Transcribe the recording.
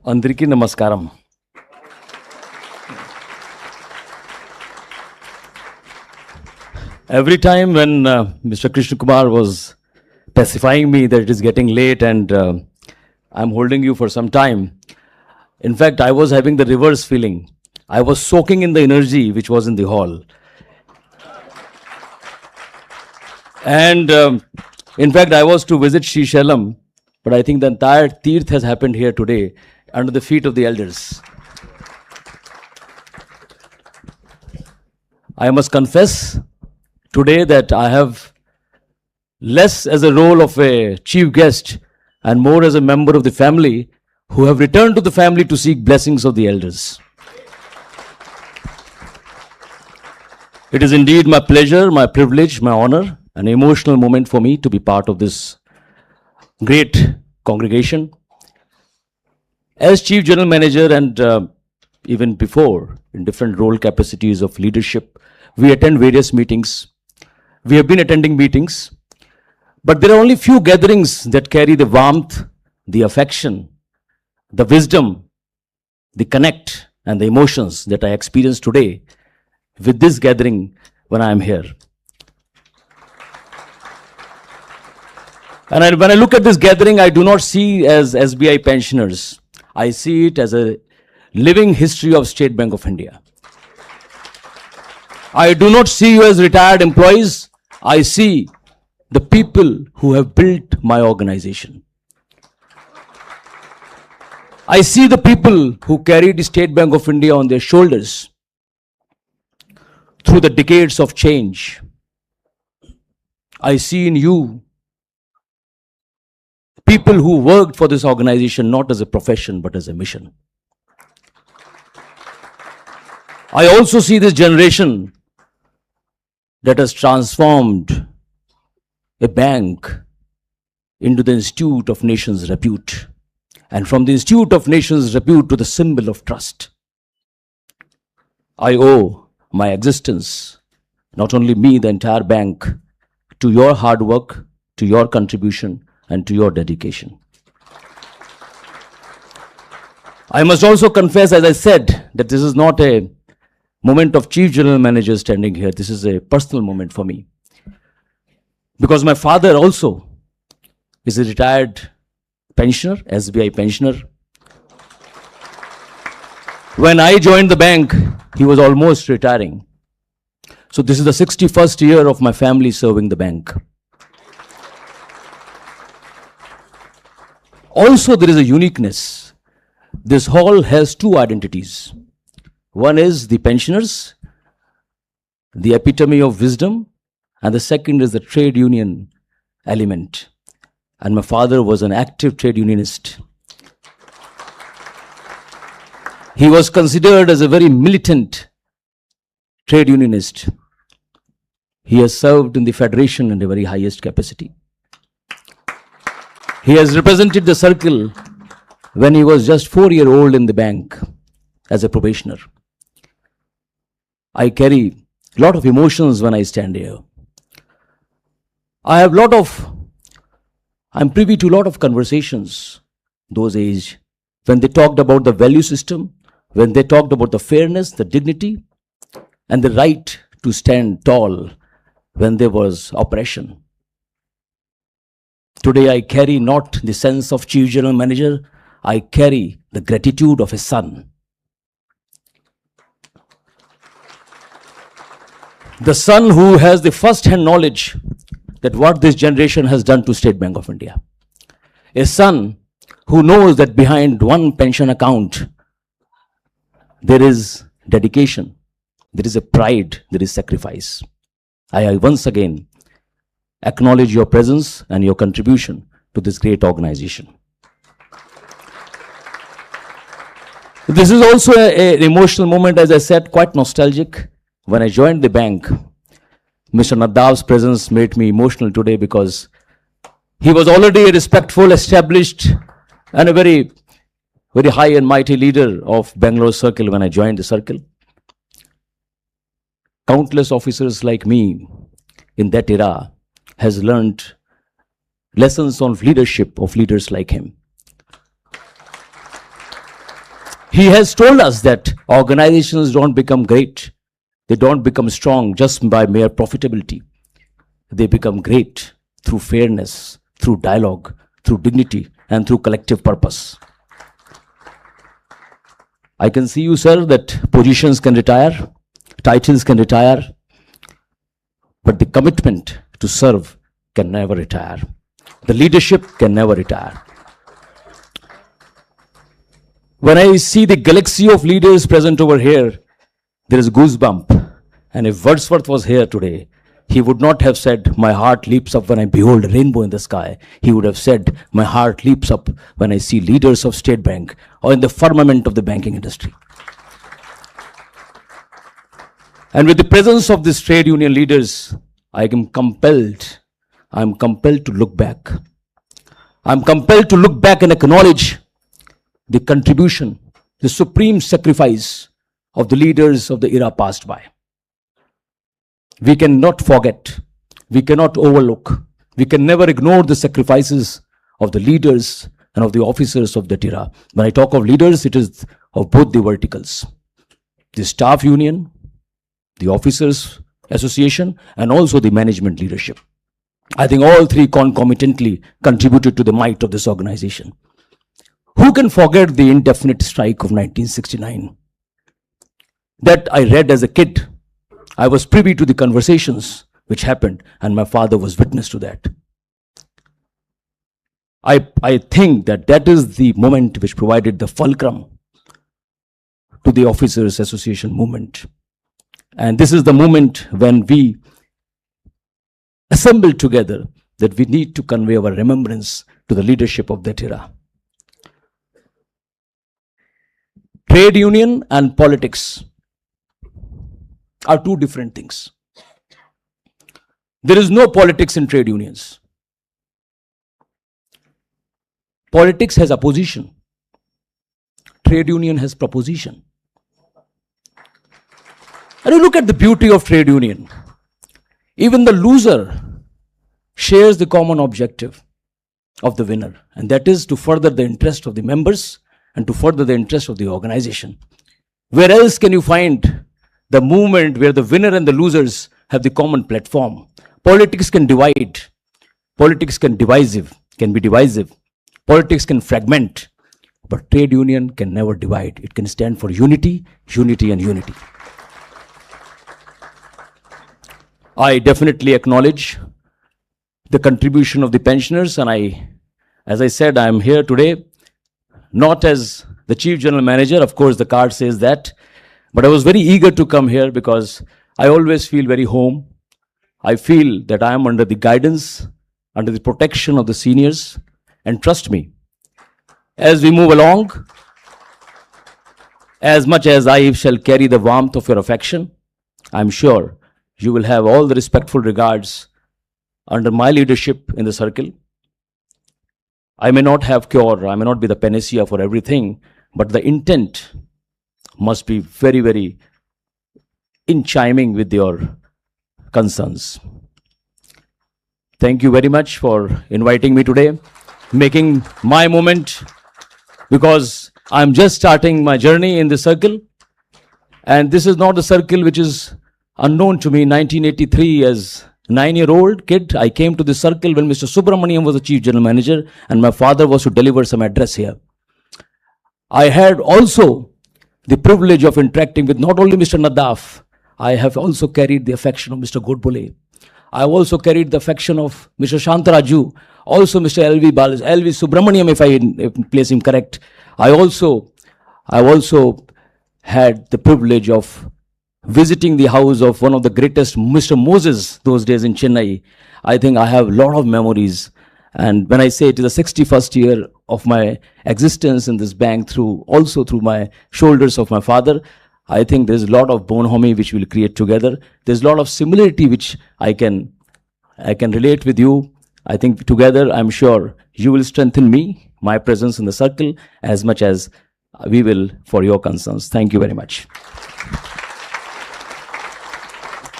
Andriki Namaskaram. Every time when Mr. Krishna Kumar was pacifying me that it is getting late and I'm holding you for some time, in fact, I was having the reverse feeling. I was soaking in the energy which was in the hall. And in fact, I was to visit Sri Shellam, but I think the entire Tirth has happened here today under the feet of the elders. I must confess today that I have less as a role of a chief guest and more as a member of the family who have returned to the family to seek blessings of the elders. It is indeed my pleasure, my privilege, my honor, an emotional moment for me to be part of this great congregation. As Chief General Manager and even before, in different role capacities of leadership, we attend various meetings. We have been attending meetings, but there are only few gatherings that carry the warmth, the affection, the wisdom, the connect, and the emotions that I experience today with this gathering when I am here. And when I look at this gathering, I do not see as SBI pensioners. I see it as a living history of State Bank of India. I do not see you as retired employees. I see the people who have built my organization. I see the people who carried the State Bank of India on their shoulders through the decades of change. I see in you people who worked for this organization not as a profession but as a mission. I also see this generation that has transformed a bank into the Institute of Nations Repute, and from the Institute of Nations Repute to the symbol of trust. I owe my existence, not only me, the entire bank, to your hard work, to your contribution, and to your dedication. I must also confess, as I said, that this is not a moment of Chief General Manager standing here. This is a personal moment for me. Because my father also is a retired pensioner, SBI pensioner. When I joined the bank, he was almost retiring. So this is the 61st year of my family serving the bank. Also, there is a uniqueness. This hall has two identities. One is the pensioners, the epitome of wisdom, and the second is the trade union element. And my father was an active trade unionist. He was considered as a very militant trade unionist. He has served in the federation in the very highest capacity. He has represented the circle when he was just 4-year-old in the bank as a probationer. I carry a lot of emotions when I stand here. I'm privy to a lot of conversations those age when they talked about the value system, when they talked about the fairness, the dignity, and the right to stand tall when there was oppression. Today I carry not the sense of Chief General Manager, I carry the gratitude of a son. The son who has the first-hand knowledge that what this generation has done to State Bank of India. A son who knows that behind one pension account, there is dedication, there is a pride, there is sacrifice. I once again acknowledge your presence and your contribution to this great organization. This is also an emotional moment, as I said, quite nostalgic. When I joined the bank, Mr. Nadav's presence made me emotional today because he was already a respectful, established, and a very, very high and mighty leader of Bangalore Circle when I joined the circle. Countless officers like me in that era has learned lessons on leadership of leaders like him. He has told us that organizations don't become great. They don't become strong just by mere profitability. They become great through fairness, through dialogue, through dignity, and through collective purpose. I can see you, sir, that positions can retire, titles can retire, but the commitment to serve can never retire. The leadership can never retire. When I see the galaxy of leaders present over here, there is goosebump. And if Wordsworth was here today, he would not have said, "My heart leaps up when I behold a rainbow in the sky." He would have said, "My heart leaps up when I see leaders of State Bank or in the firmament of the banking industry." And with the presence of these trade union leaders, I'm compelled to look back. I'm compelled to look back and acknowledge the contribution, the supreme sacrifice of the leaders of the era passed by. We cannot forget, we cannot overlook, we can never ignore the sacrifices of the leaders and of the officers of that era. When I talk of leaders, it is of both the verticals, the staff union, the officers association, and also the management leadership. I think all three concomitantly contributed to the might of this organization. Who can forget the indefinite strike of 1969? That I read as a kid. I was privy to the conversations which happened, and my father was witness to that. I think that is the moment which provided the fulcrum to the Officers Association movement. And this is the moment when we assembled together that we need to convey our remembrance to the leadership of that era. Trade union and politics are two different things. There is no politics in trade unions. Politics has opposition. Trade union has proposition. And you look at the beauty of trade union. Even the loser shares the common objective of the winner, and that is to further the interest of the members and to further the interest of the organization. Where else can you find the movement where the winner and the losers have the common platform? Politics can divide. Politics can be divisive. Politics can fragment. But trade union can never divide. It can stand for unity, unity, and unity. I definitely acknowledge the contribution of the pensioners, and as I said, I am here today not as the Chief General Manager. Of course, the card says that, but I was very eager to come here because I always feel very home. I feel that I am under the guidance, under the protection of the seniors, and trust me, as we move along, as much as I shall carry the warmth of your affection, I am sure you will have all the respectful regards under my leadership in the circle. I may not have cure, I may not be the panacea for everything, but the intent must be very, very in chiming with your concerns. Thank you very much for inviting me today, making my moment, because I'm just starting my journey in the circle, and this is not a circle which is unknown to me. 1983, as a 9-year-old kid, I came to the circle when Mr. Subramaniam was the Chief General Manager and my father was to deliver some address here. I had also the privilege of interacting with not only Mr. Nadaf, I have also carried the affection of Mr. Godbole. I have also carried the affection of Mr. Shantaraju, also Mr. L.V. Subramaniam, if I place him correct. I also had the privilege of visiting the house of one of the greatest, Mr. Moses, those days in Chennai. I think I have a lot of memories. And when I say it is the 61st year of my existence in this bank, also through my shoulders of my father, I think there's a lot of bonhomie which we'll create together. There's a lot of similarity which I can relate with you. I think together, I'm sure you will strengthen me, my presence in the circle, as much as we will for your concerns. Thank you very much.